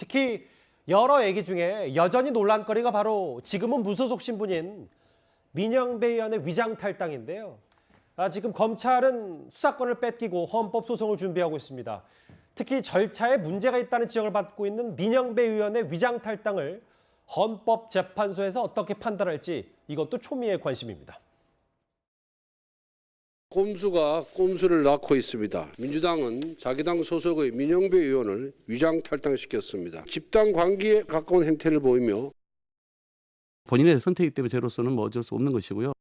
특히 여러 얘기 중에 여전히 논란거리가 바로 지금은 무소속 신분인 민영배 의원의 위장 탈당인데요. 지금 검찰은 수사권을 뺏기고 헌법소송을 준비하고 있습니다. 특히 절차에 문제가 있다는 지적을 받고 있는 민영배 의원의 위장 탈당을 헌법재판소에서 어떻게 판단할지 이것도 초미의 관심입니다. 꼼수가 꼼수를 낳고 있습니다. 민주당은 자기 당 소속의 민영배 의원을 위장 탈당시켰습니다. 집단 관계에 가까운 행태를 보이며 본인의 선택이기 때문에 저로서는 어쩔 수 없는 것이고요.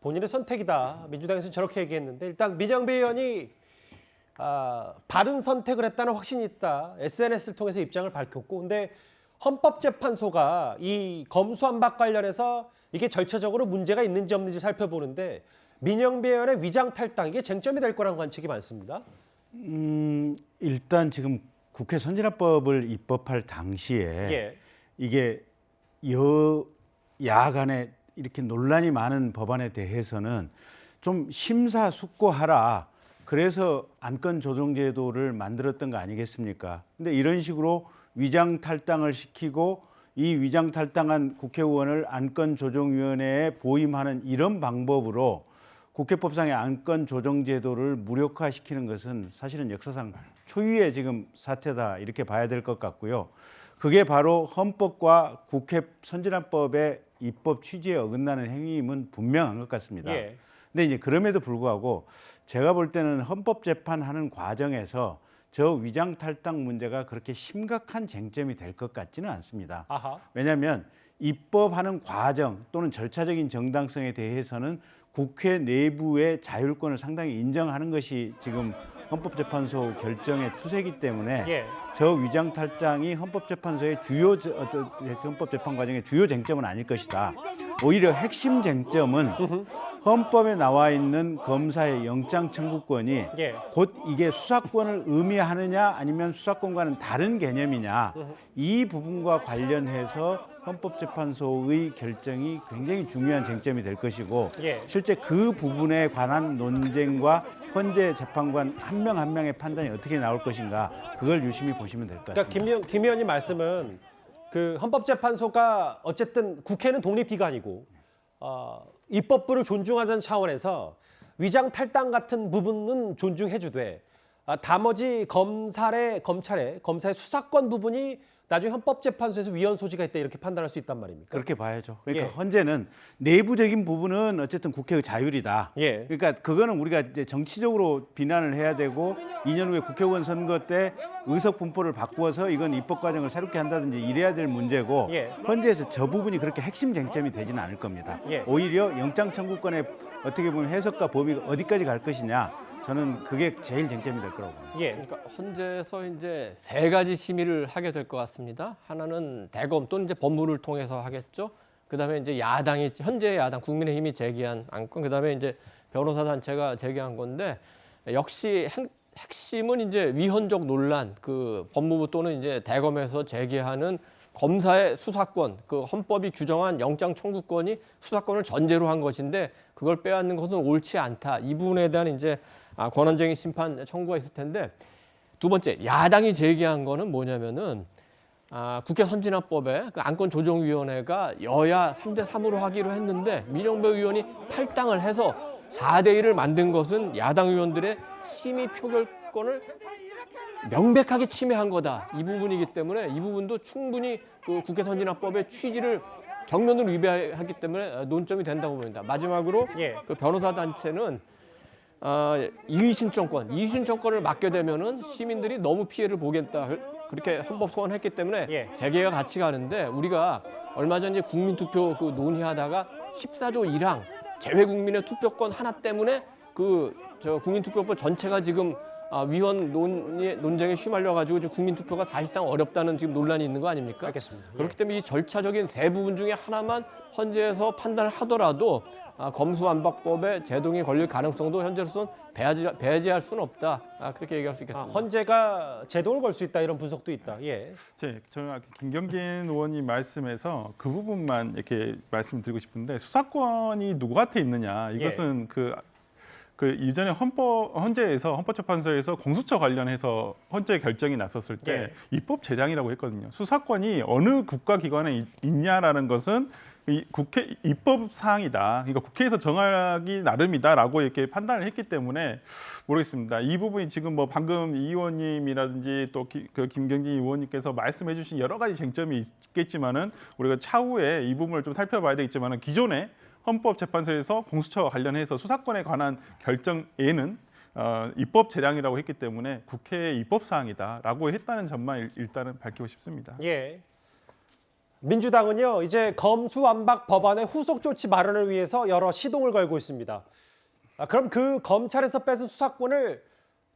본인의 선택이다. 민주당에서는 저렇게 얘기했는데 일단 민영배 의원이 바른 선택을 했다는 확신이 있다. SNS를 통해서 입장을 밝혔고 근데 헌법재판소가 이 검수완박 관련해서 이게 절차적으로 문제가 있는지 없는지 살펴보는데 민영배 의원의 위장 탈당 이게 쟁점이 될 거라는 관측이 많습니다. 일단 지금 국회 선진화법을 입법할 당시에 이게 여야 간에 이렇게 논란이 많은 법안에 대해서는 좀 심사숙고하라. 그래서 안건 조정 제도를 만들었던 거 아니겠습니까? 근데 이런 식으로 위장 탈당을 시키고 이 위장 탈당한 국회의원을 안건조정위원회에 보임하는 이런 방법으로 국회법상의 안건조정제도를 무력화시키는 것은 사실은 역사상 초유의 지금 사태다 이렇게 봐야 될 것 같고요. 그게 바로 헌법과 국회 선진화법의 입법 취지에 어긋나는 행위임은 분명한 것 같습니다. 근데 이제 그럼에도 불구하고 제가 볼 때는 헌법재판하는 과정에서 저 위장 탈당 문제가 그렇게 심각한 쟁점이 될 것 같지는 않습니다. 왜냐하면 입법하는 과정 또는 절차적인 정당성에 대해서는 국회 내부의 자율권을 상당히 인정하는 것이 지금 헌법재판소 결정의 추세이기 때문에 저 위장 탈당이 헌법재판소의 헌법재판 과정의 주요 쟁점은 아닐 것이다. 오히려 핵심 쟁점은 헌법에 나와 있는 검사의 영장 청구권이 곧 이게 수사권을 의미하느냐 아니면 수사권과는 다른 개념이냐 이 부분과 관련해서 헌법재판소의 결정이 굉장히 중요한 쟁점이 될 것이고 실제 그 부분에 관한 논쟁과 헌재 재판관 한 명 한 명의 판단이 어떻게 나올 것인가 그걸 유심히 보시면 될 것 같습니다. 그러니까 김 의원님 말씀은 그 헌법재판소가 어쨌든 국회는 독립기관이고 입법부를 존중하자는 차원에서 위장 탈당 같은 부분은 존중해주되 나머지 검찰의 수사권 부분이 나중에 헌법재판소에서 위헌 소지가 있다 이렇게 판단할 수 있단 말입니까? 그렇게 봐야죠. 그러니까 헌재는 내부적인 부분은 어쨌든 국회의 자율이다. 그러니까 그거는 우리가 이제 정치적으로 비난을 해야 되고 2년 후에 국회의원 선거 때 의석 분포를 바꾸어서 이건 입법 과정을 새롭게 한다든지 이래야 될 문제고 헌재에서 저 부분이 그렇게 핵심 쟁점이 되지는 않을 겁니다. 오히려 영장 청구권의 어떻게 보면 해석과 범위가 어디까지 갈 것이냐. 저는 그게 제일 쟁점이 될 거라고 봅니다. 그러니까 헌재에서 이제 세 가지 심의를 하게 될 것 같습니다. 하나는 대검 또는 이제 법무를 통해서 하겠죠. 그다음에 이제 야당이 현재 야당 국민의힘이 제기한 안건, 그다음에 이제 변호사 단체가 제기한 건데 역시 핵심은 이제 위헌적 논란, 그 법무부 또는 이제 대검에서 제기하는 검사의 수사권, 그 헌법이 규정한 영장 청구권이 수사권을 전제로 한 것인데 그걸 빼앗는 것은 옳지 않다. 이 부분에 대한 이제 권한쟁의 심판 청구가 있을 텐데 두 번째 야당이 제기한 거는 뭐냐면은 국회 선진화법에 그 안건조정위원회가 여야 3대 3으로 하기로 했는데 민영배 의원이 탈당을 해서 4대 1을 만든 것은 야당 의원들의 심의 표결권을 명백하게 침해한 거다. 이 부분이기 때문에 이 부분도 충분히 그 국회 선진화법의 취지를 정면으로 위배하기 때문에 논점이 된다고 봅니다. 마지막으로 그 변호사 단체는 이의신청권을 맡게 되면은 시민들이 너무 피해를 보겠다. 그렇게 헌법 소원했기 때문에 재개가 같이 가는데 우리가 얼마 전에 국민투표 그 논의하다가 14조 1항 재외 국민의 투표권 하나 때문에 저 국민투표법 전체가 지금 위헌 논쟁에 휘말려가지고 국민투표가 사실상 어렵다는 지금 논란이 있는 거 아닙니까? 알겠습니다. 그렇기 때문에 이 절차적인 세 부분 중에 하나만 헌재에서 판단을 하더라도 검수완박법에 제동이 걸릴 가능성도 현재로서는 배제할 수는 없다. 그렇게 얘기할 수 있겠습니다. 헌재가 제동을 걸 수 있다 이런 분석도 있다. 저는 아까 김경진 의원님 말씀에서 그 부분만 이렇게 말씀드리고 싶은데 수사권이 누구한테 있느냐 이것은 그 그 이전에 헌법재판소에서 공수처 관련해서 헌재 결정이 났었을 때 예. 입법 재량이라고 했거든요. 수사권이 어느 국가기관에 있냐라는 것은 이 국회 입법 사항이다. 그러니까 국회에서 정하기 나름이다라고 이렇게 판단을 했기 때문에 모르겠습니다. 이 부분이 지금 뭐 방금 이 의원님이라든지 또 그 김경진 의원님께서 말씀해주신 여러 가지 쟁점이 있겠지만은 우리가 차후에 이 부분을 좀 살펴봐야 되겠지만은 기존에 헌법재판소에서 공수처와 관련해서 수사권에 관한 결정에는 입법 재량이라고 했기 때문에 국회의 입법 사항이다라고 했다는 점만 일단은 밝히고 싶습니다. 예. 민주당은요 이제 검수완박 법안의 후속 조치 마련을 위해서 여러 시동을 걸고 있습니다. 그럼 그 검찰에서 뺏은 수사권을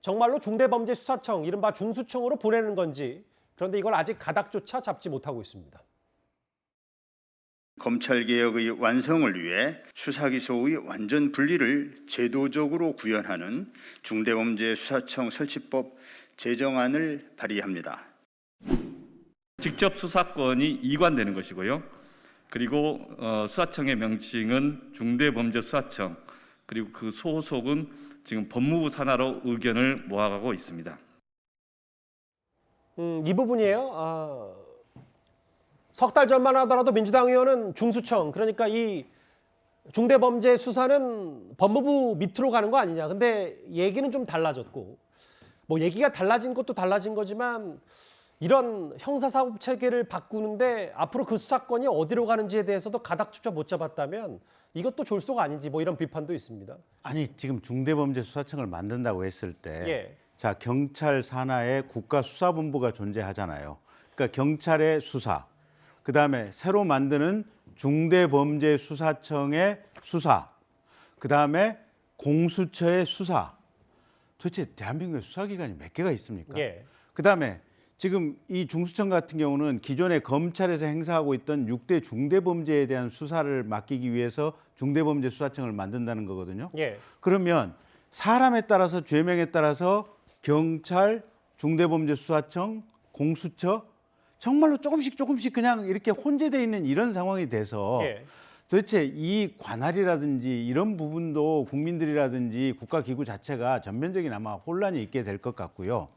정말로 중대범죄수사청, 이른바 중수청으로 보내는 건지, 그런데 이걸 아직 가닥조차 잡지 못하고 있습니다. 검찰개혁의 완성을 위해 수사기소의 완전 분리를 제도적으로 구현하는 중대범죄수사청 설치법 제정안을 발의합니다. 직접 수사권이 이관되는 것이고요. 그리고 수사청의 명칭은 중대범죄수사청, 그리고 그 소속은 지금 법무부 산하로 의견을 모아가고 있습니다. 이 부분이에요. 석 달 전만 하더라도 민주당 의원은 중수청, 그러니까 이 중대범죄 수사는 법무부 밑으로 가는 거 아니냐. 근데 얘기는 좀 달라졌고, 뭐 얘기가 달라진 것도 달라진 거지만 이런 형사사법 체계를 바꾸는데 앞으로 그 수사권이 어디로 가는지에 대해서도 가닥조차 못 잡았다면 이것도 졸소가 아닌지, 뭐 이런 비판도 있습니다. 아니 지금 중대범죄수사청을 만든다고 했을 때 예. 자, 경찰 산하에 국가수사본부가 존재하잖아요. 그러니까 경찰의 수사, 그다음에 새로 만드는 중대범죄수사청의 수사, 그다음에 공수처의 수사. 도대체 대한민국에 수사기관이 몇 개가 있습니까? 예. 그다음에 지금 이 중수청 같은 경우는 기존에 검찰에서 행사하고 있던 6대 중대범죄에 대한 수사를 맡기기 위해서 중대범죄수사청을 만든다는 거거든요. 예. 그러면 사람에 따라서, 죄명에 따라서 경찰, 중대범죄수사청, 공수처 정말로 조금씩 그냥 이렇게 혼재되어 있는 이런 상황이 돼서 예. 도대체 이 관할이라든지 이런 부분도 국민들이라든지 국가기구 자체가 전면적인 아마 혼란이 있게 될 것 같고요.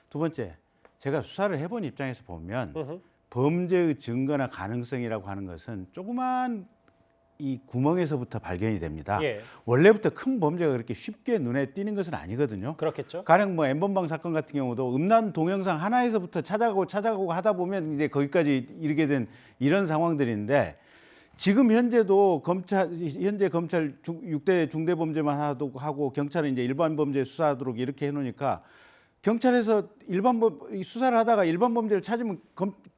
두 번째, 제가 수사를 해본 입장에서 보면 범죄의 증거나 가능성이라고 하는 것은 조그만 이 구멍에서부터 발견이 됩니다. 예. 원래부터 큰 범죄가 그렇게 쉽게 눈에 띄는 것은 아니거든요. 그렇겠죠. 가령 뭐 N번방 사건 같은 경우도 음란 동영상 하나에서부터 찾아가고 하다 보면 이제 거기까지 이르게 된 이런 상황들인데, 지금 현재도 검찰 6대 중대범죄만 하고 경찰은 이제 일반 범죄 수사하도록 이렇게 해놓으니까 경찰에서 수사를 하다가 일반 범죄를 찾으면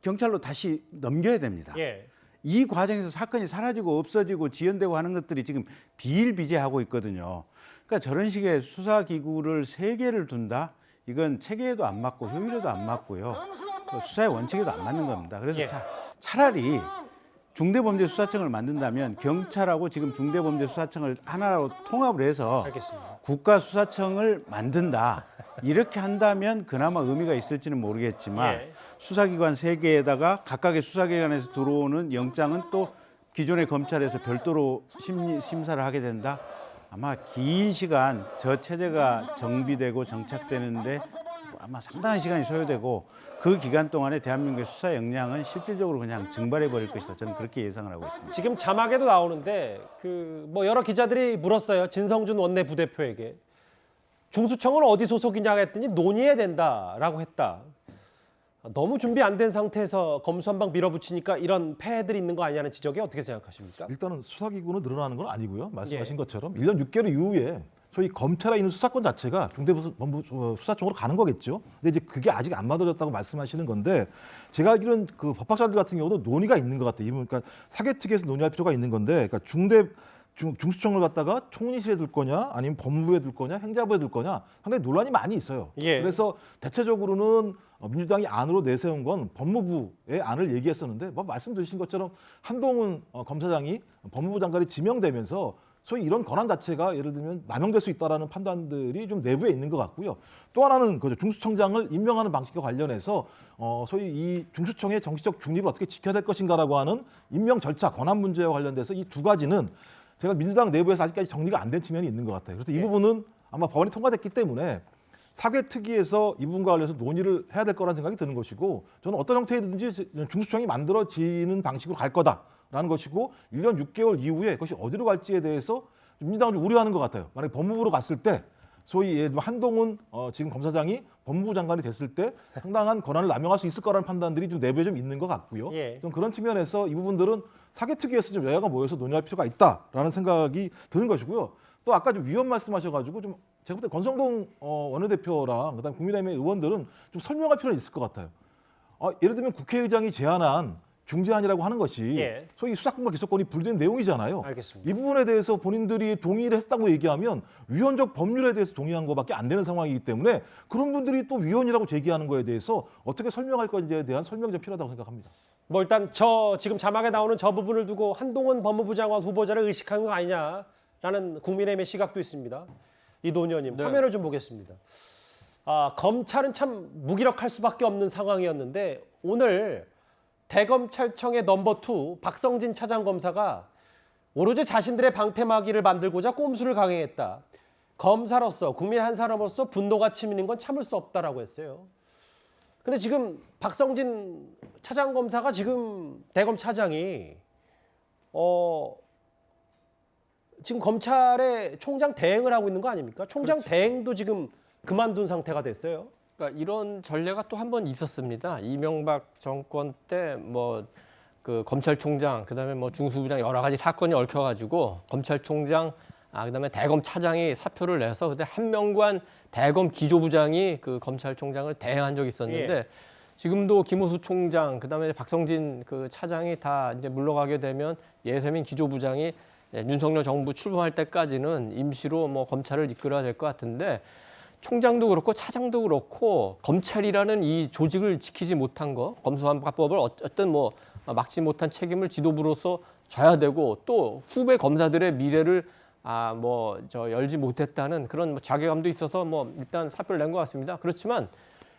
경찰로 다시 넘겨야 됩니다. 예. 이 과정에서 사건이 사라지고 없어지고 지연되고 하는 것들이 지금 비일비재하고 있거든요. 그러니까 저런 식의 수사기구를 3개를 둔다? 이건 체계에도 안 맞고 효율에도 안 맞고요. 또 수사의 원칙에도 안 맞는 겁니다. 그래서 예. 차라리 중대범죄수사청을 만든다면 경찰하고 지금 중대범죄수사청을 하나로 통합을 해서 알겠습니다. 국가수사청을 만든다. 이렇게 한다면 그나마 의미가 있을지는 모르겠지만 예. 수사기관 3개에다가 각각의 수사기관에서 들어오는 영장은 또 기존의 검찰에서 별도로 심사를 하게 된다. 아마 긴 시간 저 체제가 정비되고 정착되는데 아마 상당한 시간이 소요되고 그 기간 동안에 대한민국의 수사 역량은 실질적으로 그냥 증발해 버릴 것이다. 저는 그렇게 예상을 하고 있습니다. 지금 자막에도 나오는데 뭐 여러 기자들이 물었어요. 진성준 원내 부대표에게. 중수청은 어디 소속이냐 했더니 논의해야 된다라고 했다. 너무 준비 안 된 상태에서 검수 한 방 밀어붙이니까 이런 폐해들이 있는 거 아니냐는 지적에 어떻게 생각하십니까? 일단은 수사기구는 늘어나는 건 아니고요. 말씀하신 예. 것처럼 1년 6개월 이후에 소위 검찰에 있는 수사권 자체가 중대범죄수사청으로 가는 거겠죠. 근데 이제 그게 아직 안 만들어졌다고 말씀하시는 건데, 제가 알기로는 그 법학자들 같은 경우도 논의가 있는 것 같아요. 그러니까 사개특위에서 논의할 필요가 있는 건데, 그러니까 중수청을 갖다가 총리실에 둘 거냐, 아니면 법무부에 둘 거냐, 행자부에 둘 거냐, 상당히 논란이 많이 있어요. 예. 그래서 대체적으로는 민주당이 안으로 내세운 건 법무부의 안을 얘기했었는데, 뭐 말씀드린 것처럼 한동훈 검사장이 법무부 장관이 지명되면서 소위 이런 권한 자체가 예를 들면 남용될 수 있다라는 판단들이 좀 내부에 있는 것 같고요. 또 하나는 그 중수청장을 임명하는 방식과 관련해서 소위 이 중수청의 정치적 중립을 어떻게 지켜야 될 것인가라고 하는 임명 절차, 권한 문제와 관련돼서 이 두 가지는 제가 민주당 내부에서 아직까지 정리가 안 된 측면이 있는 것 같아요. 그래서 이 예. 부분은 아마 법안이 통과됐기 때문에 사개특위에서 이 부분과 관련해서 논의를 해야 될 거라는 생각이 드는 것이고 저는 어떤 형태이든지 중수청이 만들어지는 방식으로 갈 거다라는 것이고 1년 6개월 이후에 그것이 어디로 갈지에 대해서 민주당은 좀 우려하는 것 같아요. 만약에 법무부로 갔을 때 소위 예를 들면 한동훈 지금 검사장이 법무부 장관이 됐을 때 상당한 권한을 남용할 수 있을 거라는 판단들이 좀 내부에 좀 있는 것 같고요. 예. 좀 그런 측면에서 이 부분들은 사개특위에서 좀 여야가 모여서 논의할 필요가 있다라는 생각이 드는 것이고요. 또 아까 좀 위원 말씀하셔가지고 좀 제가 볼 때 권성동 원내대표랑 그다음 국민의힘의 의원들은 좀 설명할 필요가 있을 것 같아요. 예를 들면 국회의장이 제안한 중재안이라고 하는 것이 예. 소위 수사권과 기소권이 분리된 내용이잖아요. 알겠습니다. 이 부분에 대해서 본인들이 동의를 했다고 얘기하면 위헌적 법률에 대해서 동의한 것밖에 안 되는 상황이기 때문에 그런 분들이 또 위헌이라고 제기하는 거에 대해서 어떻게 설명할 건지에 대한 설명이 좀 필요하다고 생각합니다. 뭐 일단 지금 자막에 나오는 저 부분을 두고 한동훈 법무부 장관 후보자를 의식한 거 아니냐라는 국민의힘의 시각도 있습니다. 이도훈 의원님 네. 화면을 좀 보겠습니다. 검찰은 참 무기력할 수밖에 없는 상황이었는데 오늘 대검찰청의 넘버 2 박성진 차장검사가 오로지 자신들의 방패막이를 만들고자 꼼수를 강행했다. 검사로서 국민 한 사람으로서 분노가 치미는 건 참을 수 없다라고 했어요. 근데 지금 박성진 차장검사가 지금 대검 차장이 지금 검찰의 총장 대행을 하고 있는 거 아닙니까? 총장 그렇죠. 대행도 지금 그만둔 상태가 됐어요. 그러니까 이런 전례가 또 한 번 있었습니다. 이명박 정권 때 뭐 그 검찰총장 그다음에 뭐 중수부장 여러 가지 사건이 얽혀가지고 검찰총장 그다음에 대검 차장이 사표를 내서 그때 한명관 대검 기조부장이 그 검찰총장을 대행한 적이 있었는데 예. 지금도 김호수 총장 그다음에 박성진 그 차장이 다 이제 물러가게 되면 예세민 기조부장이 윤석열 정부 출범할 때까지는 임시로 뭐 검찰을 이끌어야 될 것 같은데. 총장도 그렇고 차장도 그렇고 검찰이라는 이 조직을 지키지 못한 거, 검수완박법을 어떤 뭐 막지 못한 책임을 지도부로서 져야 되고 또 후배 검사들의 미래를 열지 못했다는 그런 뭐 자괴감도 있어서 뭐 일단 사표를 낸 것 같습니다. 그렇지만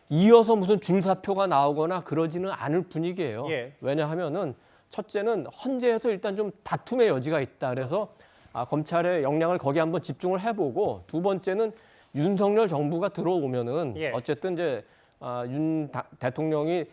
이어서 무슨 줄사표가 나오거나 그러지는 않을 분위기예요. 예. 왜냐하면은 첫째는 헌재에서 일단 좀 다툼의 여지가 있다. 그래서 검찰의 역량을 거기 한번 집중을 해보고 두 번째는 윤석열 정부가 들어오면은 예. 어쨌든 이제 윤 대통령이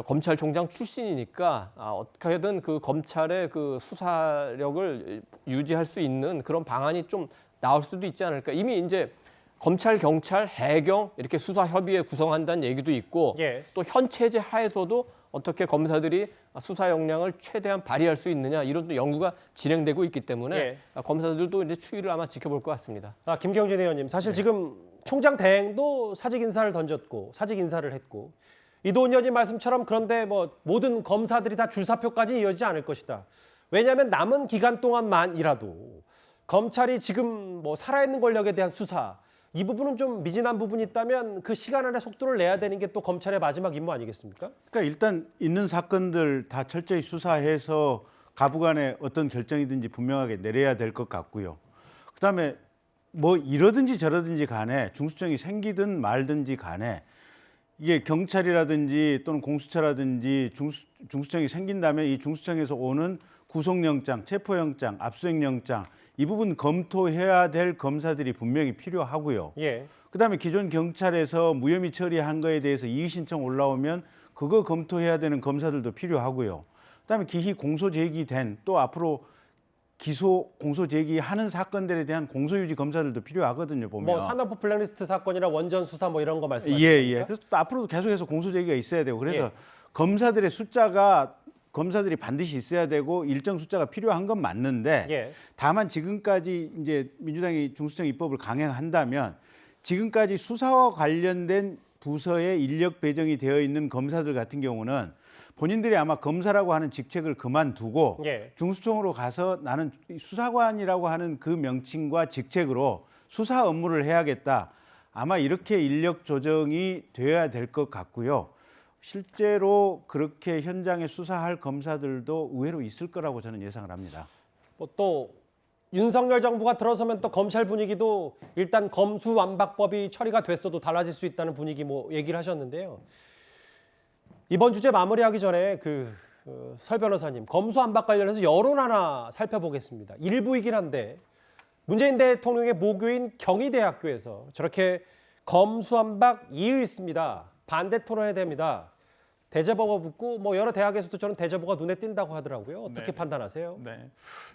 검찰총장 출신이니까 어떻게든 그 검찰의 그 수사력을 유지할 수 있는 그런 방안이 좀 나올 수도 있지 않을까. 이미 이제 검찰, 경찰, 해경 이렇게 수사협의회 구성한다는 얘기도 있고 예. 또 현 체제 하에서도 어떻게 검사들이 수사 역량을 최대한 발휘할 수 있느냐 이런 또 연구가 진행되고 있기 때문에 예. 검사들도 이제 추이를 아마 지켜볼 것 같습니다. 김경진 의원님, 사실 지금 총장 대행도 사직 인사를 던졌고 사직 인사를 했고 이도훈 의원님 말씀처럼 그런데 뭐 모든 검사들이 다 줄사표까지 이어지지 않을 것이다. 왜냐하면 남은 기간 동안만이라도 검찰이 지금 뭐 살아있는 권력에 대한 수사 이 부분은 좀 미진한 부분이 있다면 그 시간 안에 속도를 내야 되는 게 또 검찰의 마지막 임무 아니겠습니까? 그러니까 일단 있는 사건들 다 철저히 수사해서 가부간에 어떤 결정이든지 분명하게 내려야 될 것 같고요. 그다음에 뭐 이러든지 저러든지 간에 중수청이 생기든 말든지 간에 이게 경찰이라든지 또는 공수처라든지 중수청이 생긴다면 이 중수청에서 오는 구속영장, 체포영장, 압수수색영장 이 부분 검토해야 될 검사들이 분명히 필요하고요. 예. 그다음에 기존 경찰에서 무혐의 처리한 거에 대해서 이의 신청 올라오면 그거 검토해야 되는 검사들도 필요하고요. 그다음에 기희 공소 제기된 또 앞으로 공소 제기하는 사건들에 대한 공소유지 검사들도 필요하거든요. 보면 뭐 산업부 블랙리스트 사건이나 원전 수사 뭐 이런 거 말씀하시는 예. 겁니까? 그래서 또 앞으로도 계속해서 공소 제기가 있어야 되고 그래서 예. 검사들의 숫자가 검사들이 반드시 있어야 되고 일정 숫자가 필요한 건 맞는데 예. 다만 지금까지 이제 민주당이 중수청 입법을 강행한다면 지금까지 수사와 관련된 부서에 인력 배정이 되어 있는 검사들 같은 경우는 본인들이 아마 검사라고 하는 직책을 그만두고 예. 중수청으로 가서 나는 수사관이라고 하는 그 명칭과 직책으로 수사 업무를 해야겠다. 아마 이렇게 인력 조정이 되어야 될 것 같고요. 실제로 그렇게 현장에 수사할 검사들도 의외로 있을 거라고 저는 예상을 합니다. 뭐 또 윤석열 정부가 들어서면 또 검찰 분위기도 일단 검수완박법이 처리가 됐어도 달라질 수 있다는 분위기 뭐 얘기를 하셨는데요. 이번 주제 마무리하기 전에 설 변호사님, 검수안박 관련해서 여론 하나 살펴보겠습니다. 일부이긴 한데 문재인 대통령의 모교인 경희대학교에서 저렇게 검수안박 이의 있습니다. 반대 토론해야 됩니다. 대자보가 붙고 뭐 여러 대학에서도 저는 대자보가 눈에 띈다고 하더라고요. 어떻게 네. 판단하세요? 네.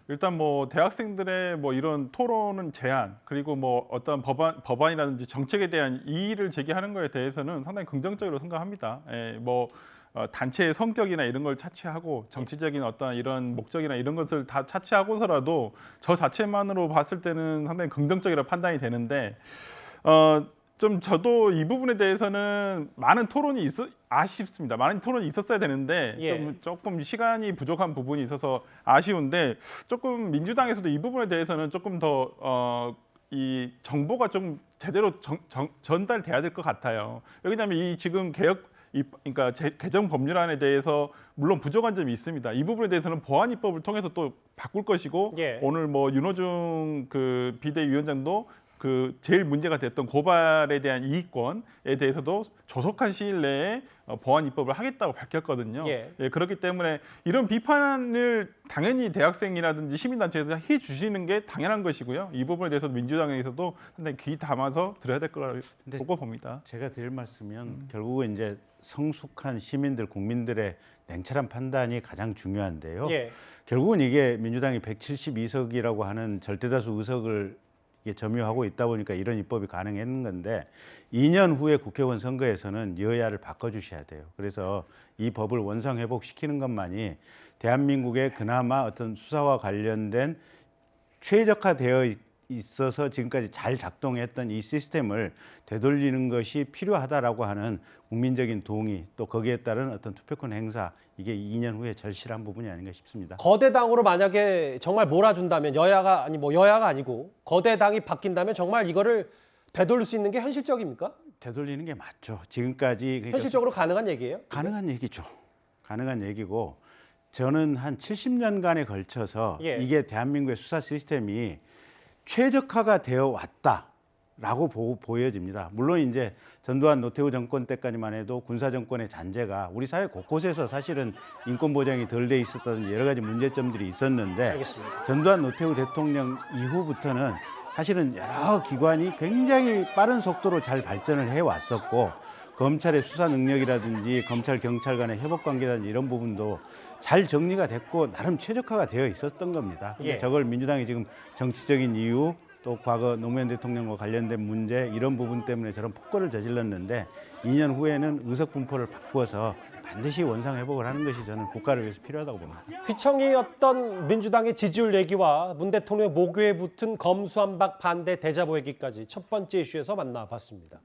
일단 뭐 대학생들의 뭐 이런 토론은 제한 그리고 뭐 어떤 법안이라든지 정책에 대한 이의를 제기하는 거에 대해서는 상당히 긍정적으로 생각합니다. 예, 뭐 단체의 성격이나 이런 걸 차치하고 정치적인 어떤 이런 목적이나 이런 것을 다 차치하고서라도 저 자체만으로 봤을 때는 상당히 긍정적이라 판단이 되는데 좀 저도 이 부분에 대해서는 많은 토론이 아쉽습니다. 많은 토론이 있었어야 되는데 예. 조금 시간이 부족한 부분이 있어서 아쉬운데 조금 민주당에서도 이 부분에 대해서는 조금 더 이 정보가 좀 제대로 전달돼야 될 것 같아요. 왜냐하면 이 지금 그러니까 개정 법률안에 대해서 물론 부족한 점이 있습니다. 이 부분에 대해서는 보안 입법을 통해서 또 바꿀 것이고 예. 오늘 뭐 윤호중 그 비대위원장도 그 제일 문제가 됐던 고발에 대한 이익권에 대해서도 조속한 시일 내에 보안 입법을 하겠다고 밝혔거든요. 예. 예, 그렇기 때문에 이런 비판을 당연히 대학생이라든지 시민단체에서 해주시는 게 당연한 것이고요. 이 부분에 대해서 민주당에서도 상당히 귀 담아서 들어야 될 거라고 봅니다. 제가 드릴 말씀은 결국은 이제 성숙한 시민들, 국민들의 냉철한 판단이 가장 중요한데요. 예. 결국은 이게 민주당이 172석이라고 하는 절대다수 의석을 이게 점유하고 있다 보니까 이런 입법이 가능했는 건데 2년 후에 국회의원 선거에서는 여야를 바꿔주셔야 돼요. 그래서 이 법을 원상 회복시키는 것만이 대한민국의 그나마 어떤 수사와 관련된 최적화되어 있어서 지금까지 잘 작동했던 이 시스템을 되돌리는 것이 필요하다라고 하는 국민적인 동의 또 거기에 따른 어떤 투표권 행사 이게 2년 후에 절실한 부분이 아닌가 싶습니다. 거대당으로 만약에 정말 몰아준다면 여야가 아니고 거대당이 바뀐다면 정말 이거를 되돌릴 수 있는 게 현실적입니까? 되돌리는 게 맞죠. 지금까지 그러니까 현실적으로 가능한 얘기예요? 가능한 얘기죠. 가능한 얘기고 저는 한 70년간에 걸쳐서 예. 이게 대한민국의 수사 시스템이 최적화가 되어 왔다라고 보여집니다. 물론 이제 전두환 노태우 정권 때까지만 해도 군사 정권의 잔재가 우리 사회 곳곳에서 사실은 인권 보장이 덜 돼 있었다든지 여러 가지 문제점들이 있었는데 알겠습니다. 전두환 노태우 대통령 이후부터는 사실은 여러 기관이 굉장히 빠른 속도로 잘 발전을 해 왔었고 검찰의 수사 능력이라든지 검찰 경찰 간의 협업 관계라든지 이런 부분도 잘 정리가 됐고 나름 최적화가 되어 있었던 겁니다. 근데 예. 저걸 민주당이 지금 정치적인 이유 또 과거 노무현 대통령과 관련된 문제 이런 부분 때문에 저런 폭거를 저질렀는데 2년 후에는 의석 분포를 바꾸어서 반드시 원상 회복을 하는 것이 저는 국가를 위해서 필요하다고 봅니다. 휘청이었던 민주당의 지지율 얘기와 문 대통령의 모교에 붙은 검수안박 반대 대자보 얘기까지 첫 번째 이슈에서 만나봤습니다.